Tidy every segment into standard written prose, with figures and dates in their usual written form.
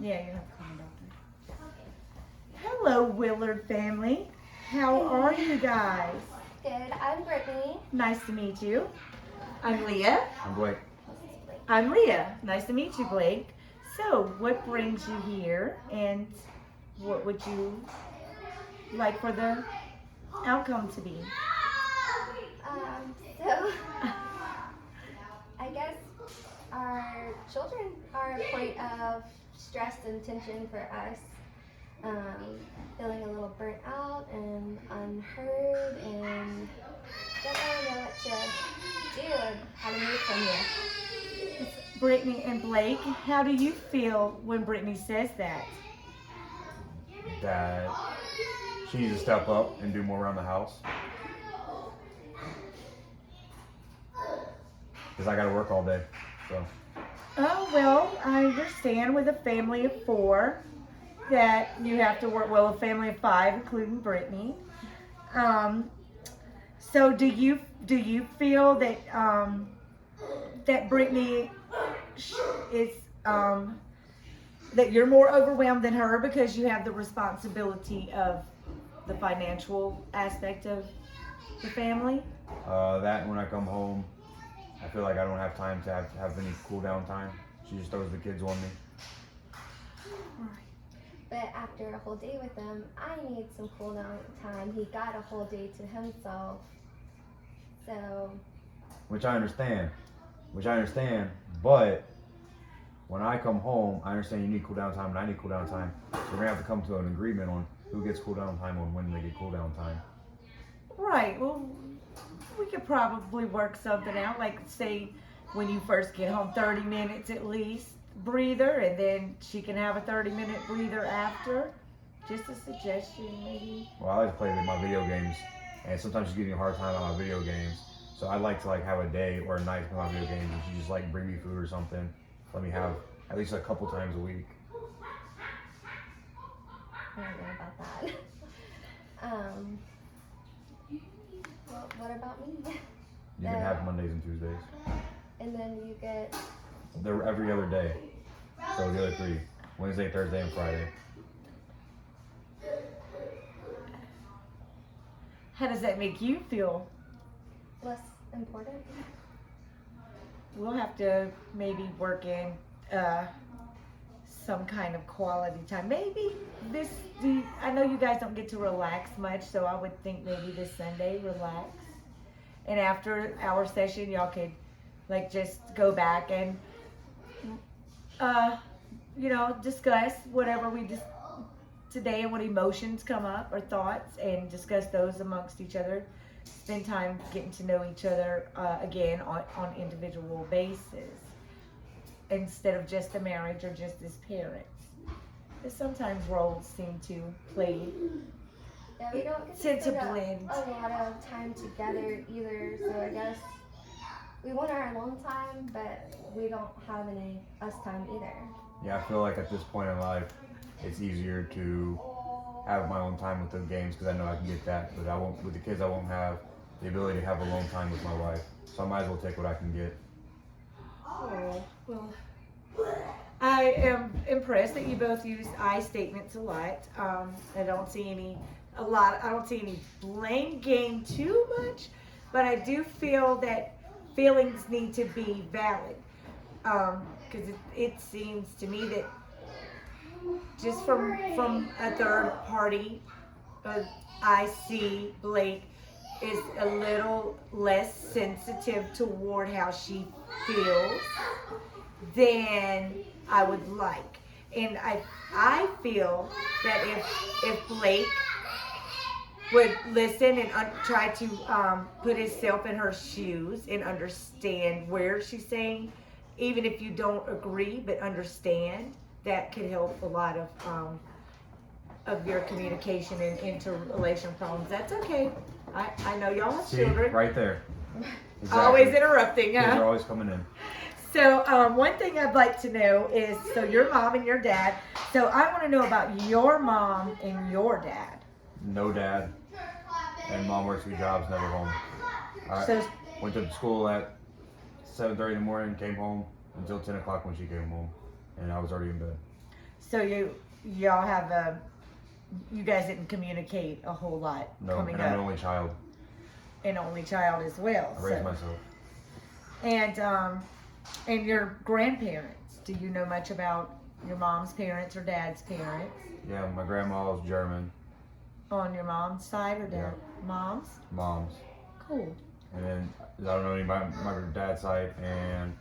Yeah, you have to call the doctor. Hello, Willard family. How are you guys? Good. I'm Brittany. Nice to meet you. I'm Leah. I'm Blake. I'm Leah. Nice to meet you, Blake. So, what brings you here, and what would you like for the outcome to be? So I guess our children are a point of stress and tension for us. Feeling a little burnt out and unheard, and don't really know what to do and how to move from here. Brittany and Blake, how do you feel when Brittany says that? That she needs to step up and do more around the house. Because I got to work all day. So. Oh, well, I understand with a family of 4 that you have to work, well, a family of 5, including Brittany. So do you feel that that Brittany is that you're more overwhelmed than her because you have the responsibility of the financial aspect of the family? That and when I come home, I feel like I don't have time to have any cool down time. She just throws the kids on me. But after a whole day with them, I need some cool down time. He got a whole day to himself. So. Which I understand. But when I come home, I understand you need cool down time and I need cool down time. So we're going to have to come to an agreement on who gets cool down time and when they get cool down time. Right. Well, we could probably work something out. Like, say, when you first get home, 30 minutes at least breather, and then she can have a 30-minute breather after. Just a suggestion, maybe. Well, I like to play with my video games, and sometimes she's giving me a hard time on my video games. So I'd like to have a day or a night with my video games, and she just bring me food or something. Let me have at least a couple times a week. I don't know about that. Well, what about me? You can have Mondays and Tuesdays. And then you get. They're every other day. So the other 3, Wednesday, Thursday, and Friday. How does that make you feel? Less important. We'll have to maybe work in some kind of quality time. Maybe I know you guys don't get to relax much, so I would think maybe this Sunday relax. And after our session, y'all could just go back and discuss whatever we just today and what emotions come up or thoughts, and discuss those amongst each other. Spend time getting to know each other again on individual basis, instead of just a marriage or just as parents. Because sometimes roles seem to play. Yeah, we don't get to Sense of spend blend. a lot of time together either, so I guess we want our alone time, but we don't have any us time either. Yeah, I feel like at this point in life, it's easier to have my own time with the games because I know I can get that. But with the kids, I won't have the ability to have alone time with my wife. So I might as well take what I can get. Oh, well, I am impressed that you both use I statements a lot. I don't see any blame game too much, but I do feel that feelings need to be valid. Because it seems to me that just from a third party, I see Blake is a little less sensitive toward how she feels than I would like. And I feel that if Blake would listen and try to put himself in her shoes and understand where she's saying, even if you don't agree, but understand, that could help a lot of your communication and interrelation problems. That's okay. I know y'all have children. Right there. Exactly. Always interrupting, huh? Kids are always coming in. So one thing I'd like to know is, so your mom and your dad. So I want to know about your mom and your dad. No dad. And mom works 3 jobs, never home. I went to school at 7:30 in the morning, came home until 10 o'clock when she came home. And I was already in bed. So y'all have you guys didn't communicate a whole lot No, coming and I'm up. an only child. An only child as well. I raised myself. And your grandparents. Do you know much about your mom's parents or dad's parents? Yeah, my grandma was German. On your mom's side or dad? Yeah. Mom's? Mom's. Cool. And then I don't know anybody on my dad's side, and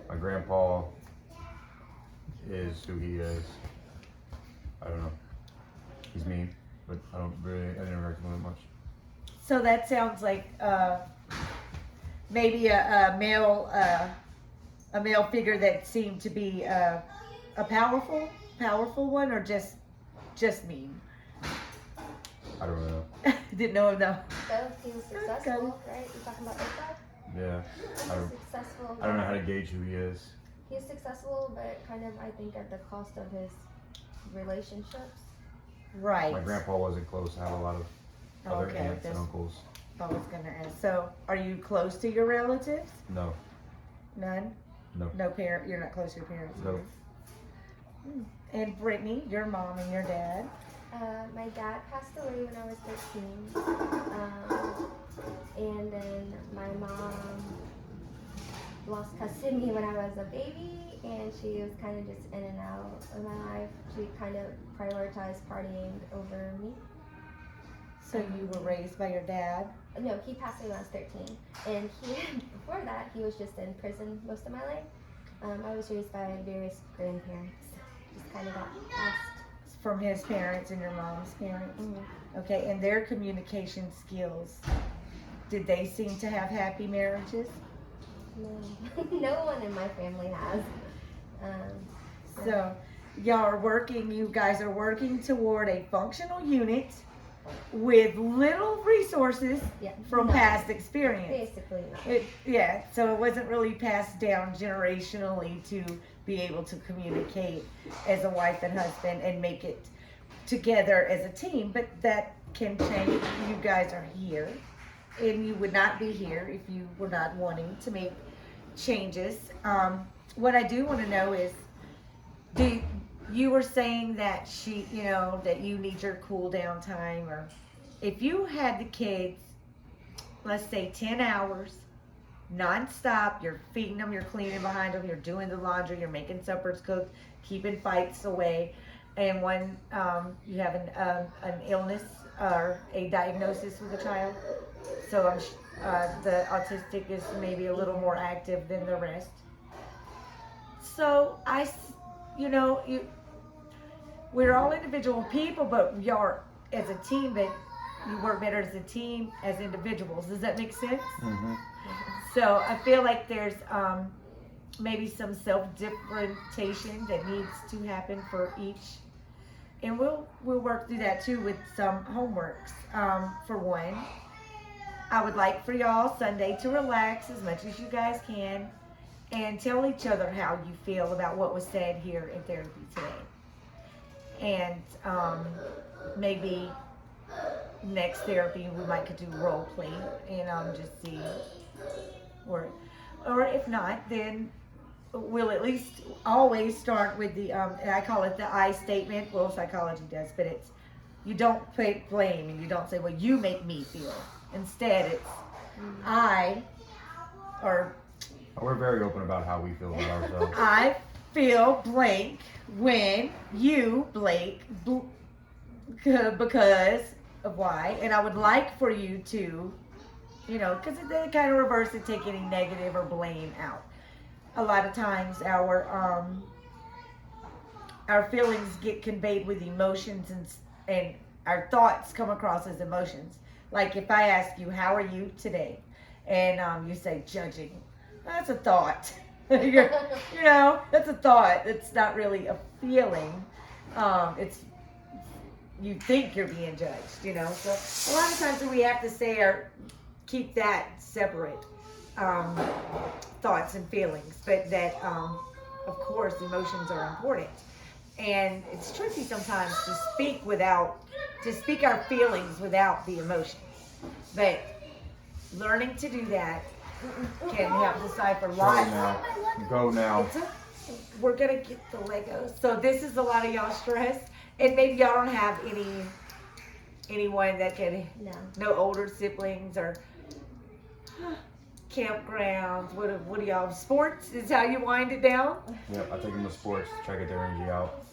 my grandpa is who he is. I don't know. He's mean, but I didn't interact with him much. So that sounds like maybe a male figure that seemed to be a powerful one, or just mean. I don't know. Didn't know him though. So he was successful, right? You're talking about this guy? Yeah. He was successful. I don't know how to gauge who he is. He's successful, but kind of, I think, at the cost of his relationships. Right. My grandpa wasn't close. I have a lot of other Okay, aunts and uncles. I was gonna ask. So, are you close to your relatives? No. None. No. No parent. You're not close to your parents. No. And Brittany, your mom and your dad. My dad passed away when I was 13. And then my mom lost custody when I was a baby, and she was kind of just in and out of my life. She kind of prioritized partying over me. So you were raised by your dad? No, he passed away when I was 13. And before that, he was just in prison most of my life. I was raised by various grandparents. Just kind of got passed. From his parents and your mom's parents? Mm-hmm. Okay, and their communication skills, did they seem to have happy marriages? No, no one in my family has. So you guys are working toward a functional unit with little resources Yeah, from no. past experience. Basically not. So it wasn't really passed down generationally to be able to communicate as a wife and husband and make it together as a team, but that can change. You guys are here, and you would not be here if you were not wanting to make changes. What I do want to know is, you were saying that that you need your cool down time, or if you had the kids, let's say 10 hours, non-stop, you're feeding them, you're cleaning behind them, you're doing the laundry, you're making suppers cooked, keeping fights away, and when you have an illness or a diagnosis with a child, so the autistic is maybe a little more active than the rest. So we're all individual people, but you're as a team, but you work better as a team as individuals. Does that make sense? Mm-hmm. So I feel like there's maybe some self-differentiation that needs to happen for each, and we'll work through that too with some homeworks. For one, I would like for y'all Sunday to relax as much as you guys can and tell each other how you feel about what was said here in therapy today. And maybe next therapy we might could do role play and just see, or if not, then we'll at least always start with the and I call it the I statement. Well, psychology does, but it's, you don't blame and you don't say, well, you make me feel. Instead, it's I, or We're very open about how we feel about ourselves. I feel blank when you blank because of why, and I would like for you to, because they kind of reverse it, take any negative or blame out. A lot of times our feelings get conveyed with emotions, and our thoughts come across as emotions. Like if I ask you, how are you today? And you say, judging. That's a thought. That's a thought. It's not really a feeling. It's, you think you're being judged, So a lot of times we have to say or keep that separate, thoughts and feelings. But that, of course, emotions are important. And it's tricky sometimes to speak our feelings without the emotions. But learning to do that can help decipher life. Go now. It's we're gonna get the Legos. So this is a lot of y'all stress, and maybe y'all don't have anyone that can, No. no older siblings or campgrounds. What do y'all? Sports is how you wind it down. Yep, I take them to sports, try to get their energy out,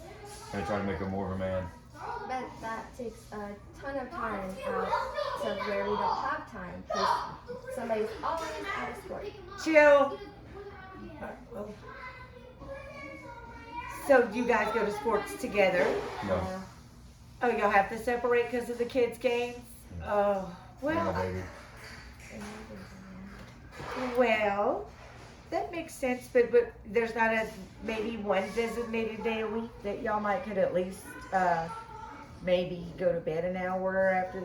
and try to make them more of a man. But that takes a ton of time out to where we don't have time because somebody's always out of sport. Chill. So you guys go to sports together? No, Oh, y'all have to separate because of the kids' games? Oh, I'm a well, baby. well, that makes sense, but there's not maybe one designated day a week that y'all might could at least, maybe go to bed an hour after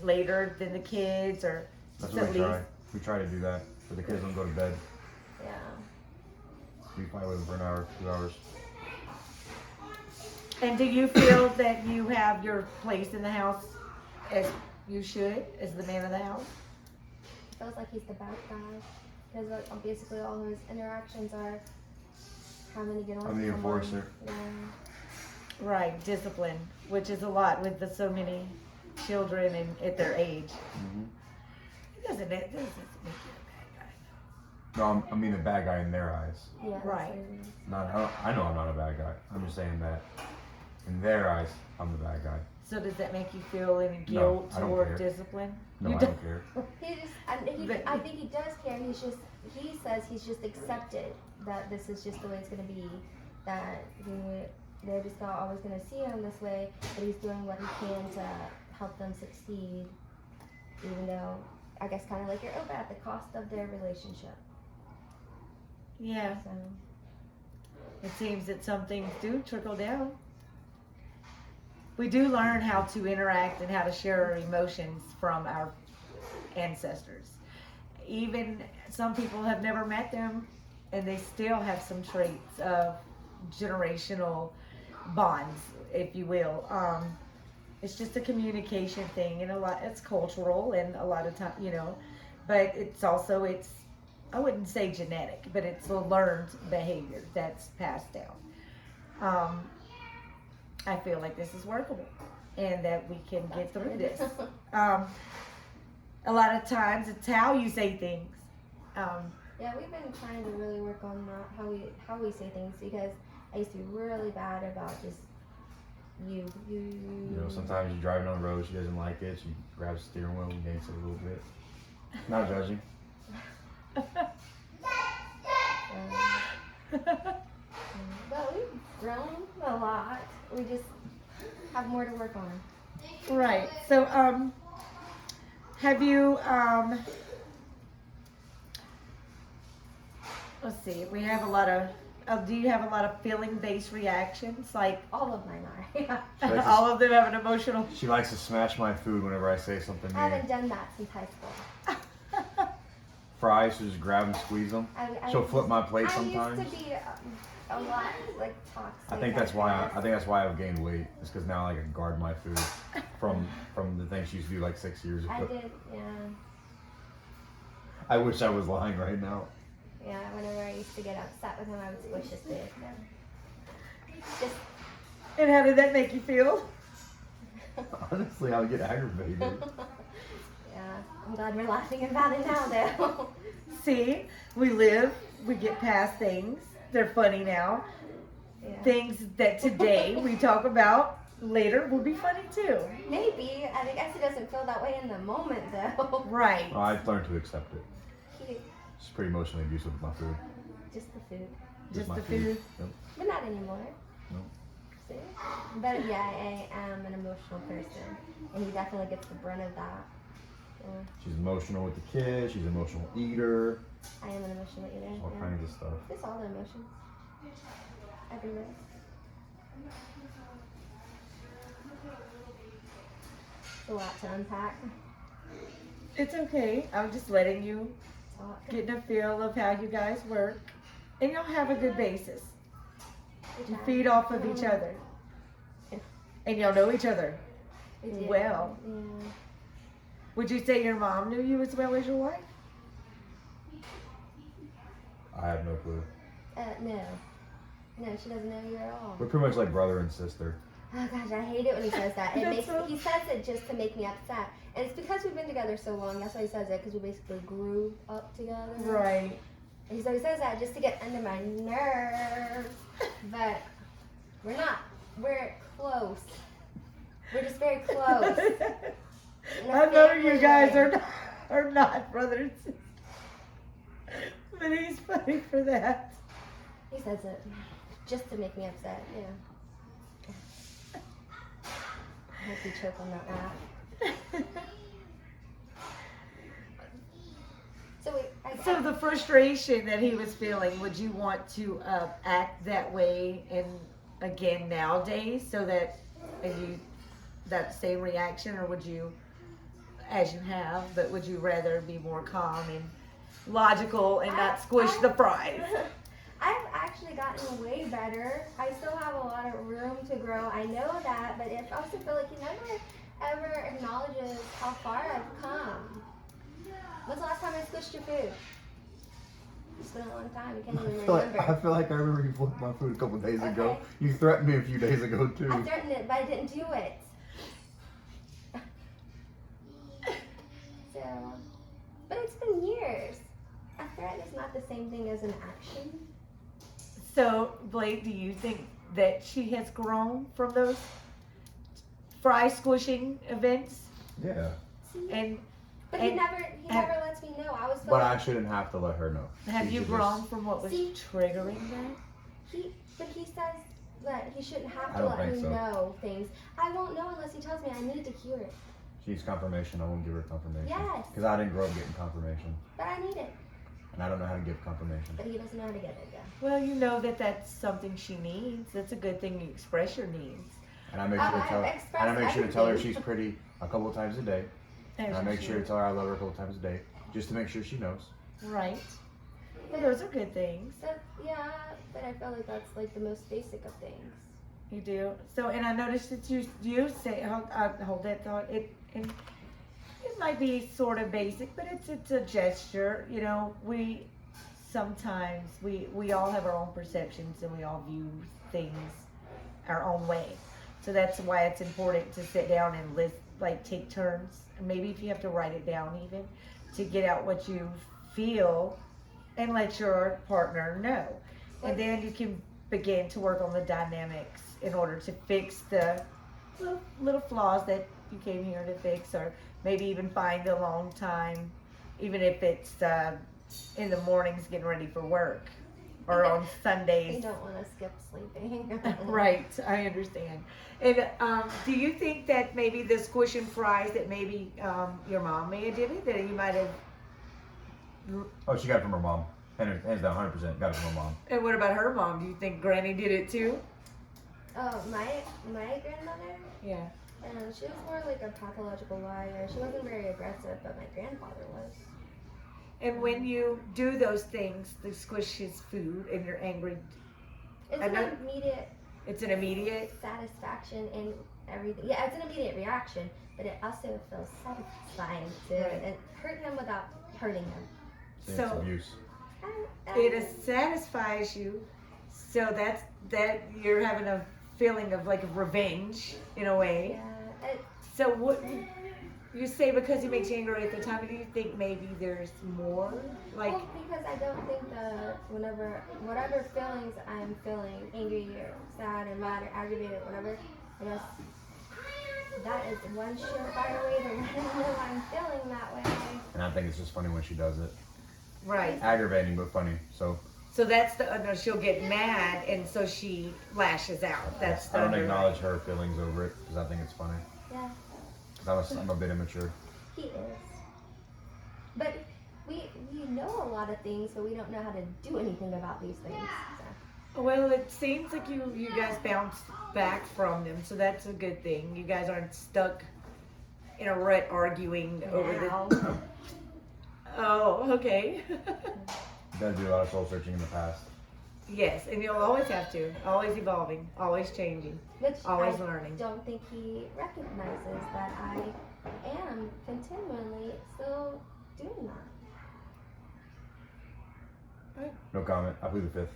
later than the kids, or That's just what we try. We try to do that, but the kids don't go to bed. Yeah. We play with them for an hour, 2 hours. And do you feel that you have your place in the house as you should, as the man of the house? Feels like he's the bad guy because basically all his interactions are having to get on. I'm the someone. enforcer. Yeah. Right, discipline, which is a lot with so many children and at their age. Mm-hmm. It doesn't make you a bad No, I mean the bad guy in their eyes. Yeah. that's Right. what it is. I know I'm not a bad guy. I'm just saying that in their eyes, I'm the bad guy. guy. So does that make you feel any No, guilt I don't or care. discipline? No, You I don't care. I think he does care. He says he's just accepted that this is just the way it's gonna be. That they're just not always gonna see him this way, but he's doing what he can to help them succeed, even though I guess kind of like you're over at the cost of their relationship. Yeah, So it seems that some things do trickle down. We do learn how to interact and how to share our emotions from our ancestors. Even some people have never met them and they still have some traits of generational bonds, if you will. It's just a communication thing, and it's cultural, and a lot of time, but it's also, I wouldn't say genetic, but it's a learned behavior that's passed down. I feel like this is workable and that we can get through this. A lot of times it's how you say things. yeah, we've been trying to really work on that, how we say things, because I used to be really bad about just you. Sometimes you're driving on the road, she doesn't like it, she grabs the steering wheel and yanks it a little bit. Not judging. But we've grown a lot. We just have more to work on. Right. So, have you, let's see, we have a lot of, do you have a lot of feeling-based reactions? Like, All of mine are. Right. all of them have an emotional. She likes to smash my food whenever I say something I mean. haven't done that since high school. Fries, she'll just grab and squeeze them. She'll flip my plate sometimes. I used to be a lot like toxic. I think that's why I've gained weight. It's because now I can guard my food from the things she used to do like 6 years ago. I did, yeah. I wish I was lying right now. Yeah, whenever I used to get upset with him, I would squish his food. Yeah. Just, And how did that make you feel? Honestly, I would get aggravated. yeah. I'm glad we're laughing about it now, though. See, we get past things. They're funny now. Yeah. Things that today we talk about later will be funny too. Maybe. I guess it doesn't feel that way in the moment, though. Right. Well, I've learned to accept it. He, She's pretty emotionally abusive with my food. just the food. Just my the food. Yep. But not anymore. No. See? But yeah, I am an emotional person. And he definitely gets the brunt of that. Yeah. She's emotional with the kids. She's an emotional eater. I am an emotional eater. All Yeah. kinds of stuff. Just all the emotions. Everywhere. It's a lot to unpack. It's okay. I'm just letting you Talk. get a feel of how you guys work. And you'll have a good basis. You feed off of each other. And you'll know each other. We do. well. Yeah. Would you say your mom knew you as well as your wife? I have no clue. No. No, she doesn't know you at all. We're pretty much like brother and sister. Oh gosh, I hate it when he says that. It That's makes so- he says it just to make me upset, and it's because we've been together so long. That's why he says it, because we basically grew up together. Right. And so he says that just to get under my nerves, but we're not. We're close. We're just very close. In a I know you family guys way. are not brothers. But he's funny for that. He says it just to make me upset. Yeah. I hope you choke on that laugh. So the frustration that he was feeling, would you want to act that way and again nowadays, so that you that same reaction, or would you, as you have, but would you rather be more calm and logical and not squish the fries? I've actually gotten way better. I still have a lot of room to grow. I know that, but I also feel like he never ever acknowledges how far I've come. When's the last time I squished your food? It's been a long time. You can't even remember. I feel like I remember you flipped my food a couple days ago. Okay. You threatened me a few days ago too. I threatened it, but I didn't do it. So, but it's been years. A threat is not the same thing as an action. So, Blake, do you think that she has grown from those fry squishing events? Yeah. See? And But he and never have- lets me know. I was But I feeling shouldn't have to let her know. have She you should grown just- from what was See? triggering that? he says that he shouldn't have I to don't let think me so. know things. I won't know unless he tells me. I need to hear it. She needs confirmation. I won't give her confirmation. Yes. Because I didn't grow up getting confirmation. But I need it. And I don't know how to give confirmation. But he doesn't know how to get it, yeah. Well, you know that that's something she needs. That's a good thing you express your needs. And I make sure to I've tell her. expressed And I make sure to tell her everything. she's pretty a couple of times a day. As And I you make sure to should. tell her I love her a couple of times a day, just to make sure she knows. Right. Well, those are good things. That, yeah, but I feel like that's like the most basic of things. You do. So, and I noticed that you say, hold that thought. And it might be sort of basic, but it's a gesture. You know, sometimes we all have our own perceptions and we all view things our own way. So that's why it's important to sit down and list, like take turns. And maybe if you have to write it down even, to get out what you feel and let your partner know. And then you can begin to work on the dynamics in order to fix the little flaws that you came here to fix, or maybe even find a long time, even if it's in the mornings getting ready for work or on You Sundays. don't want to skip sleeping. Right, I understand. And do you think that maybe the squish and fries that maybe your mom may have did it, that you might have? Oh, she got it from her mom. Hands down, 100% got it from her mom. And what about her mom? Do you think Granny did it too? Oh, my grandmother? Yeah. She was more like a pathological liar. She wasn't very aggressive, but my grandfather was. And when you do those things, the squish his food, and you're angry, It's I an know- immediate it's an immediate. satisfaction in everything. Yeah, it's an immediate reaction, but it also feels satisfying to Right. hurt him without hurting him. It's So- abuse. It satisfies you, so that you're having a feeling of like revenge in a way. Yeah, So what you say, because he makes you angry at the time, do you think maybe there's more? Like, well, because I don't think that whatever feelings I'm feeling, angry or sad or mad or aggravated, whatever, I guess that is one surefire way to let him know I'm feeling that way. And I think it's just funny when she does it. right. Aggravating, but funny. So So that's the no, she'll get mad, and so she lashes out. That's the I don't underlying- acknowledge her feelings over it because I think it's funny. Yeah, 'Cause I'm a bit immature. he is. But we know a lot of things, but we don't know how to do anything about these things. So. Well, it seems like you guys bounce back from them, so that's a good thing. You guys aren't stuck in a rut arguing over Now. the. Oh, okay. You gotta do a lot of soul searching in the past. Yes, and you'll always have to. Always evolving, always changing, Which always I learning. don't think he recognizes that I am continually still doing that. No comment. I plead the fifth.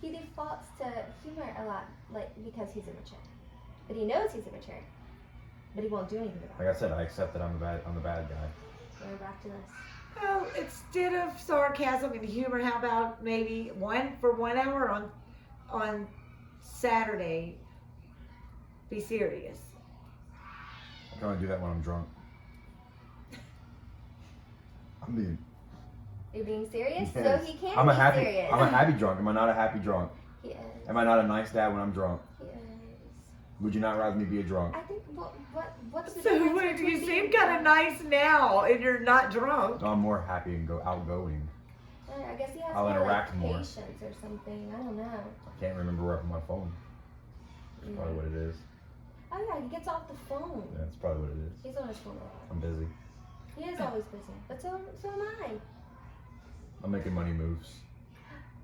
he defaults to humor a lot, like because he's immature. But he knows he's immature. But he won't do anything about Like I said, I accept that I'm the bad guy. it. We're back to this. Well, instead of sarcasm and humor, how about maybe 1 hour on Saturday? Be serious. I can only do that when I'm drunk. I'm being. You're being serious? Yes. So he can't I'm be a happy. serious. I'm a happy drunk. Am I not a happy drunk? He is. Am I not a nice dad when I'm drunk? He is. Would you not rather me be a drunk? I think what's the So difference wait, between you being seem kind of drunk? nice now, and you're not drunk. No, I'm more happy and outgoing. I guess he has I'll more interact like more. patience or something. I don't know. I can't remember where I put my phone. That's probably what it is. Oh yeah, he gets off the phone. Yeah, that's probably what it is. He's on his phone a lot. I'm busy. He is always busy. But so am I. I'm making money moves.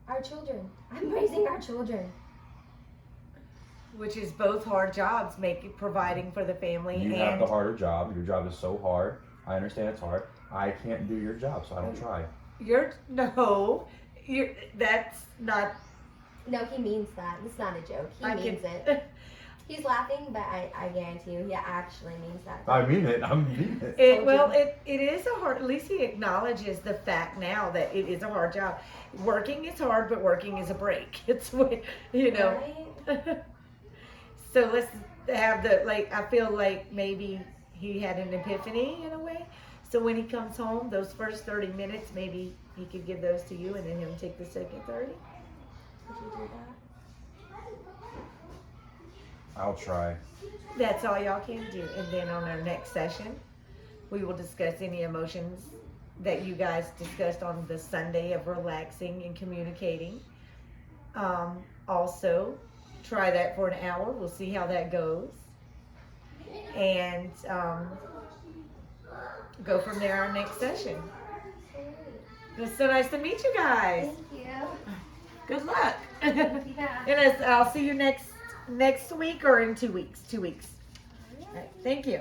Our children. I'm raising our children. Which is both hard jobs, providing for the family You and have the harder job. Your job is so hard. I understand it's hard. I can't do your job, so I don't try. that's not. No, he means that. It's not a joke. He I means can- it. He's laughing, but I guarantee you, he actually means that. I mean it. I mean it. It is a hard. At least he acknowledges the fact now that it is a hard job. Working is hard, but working is a break. It's what Right? So let's have I feel like maybe he had an epiphany in a way. So when he comes home, those first 30 minutes, maybe he could give those to you, and then him take the second 30. Would you do that? I'll try. That's all y'all can do. And then on our next session, we will discuss any emotions that you guys discussed on the Sunday of relaxing and communicating. Also, try that for an hour. We'll see how that goes. And go from there our next session. It was so nice to meet you guys. Thank you. Good luck. Yeah. And I'll see you next week or in 2 weeks. 2 weeks. All right, thank you.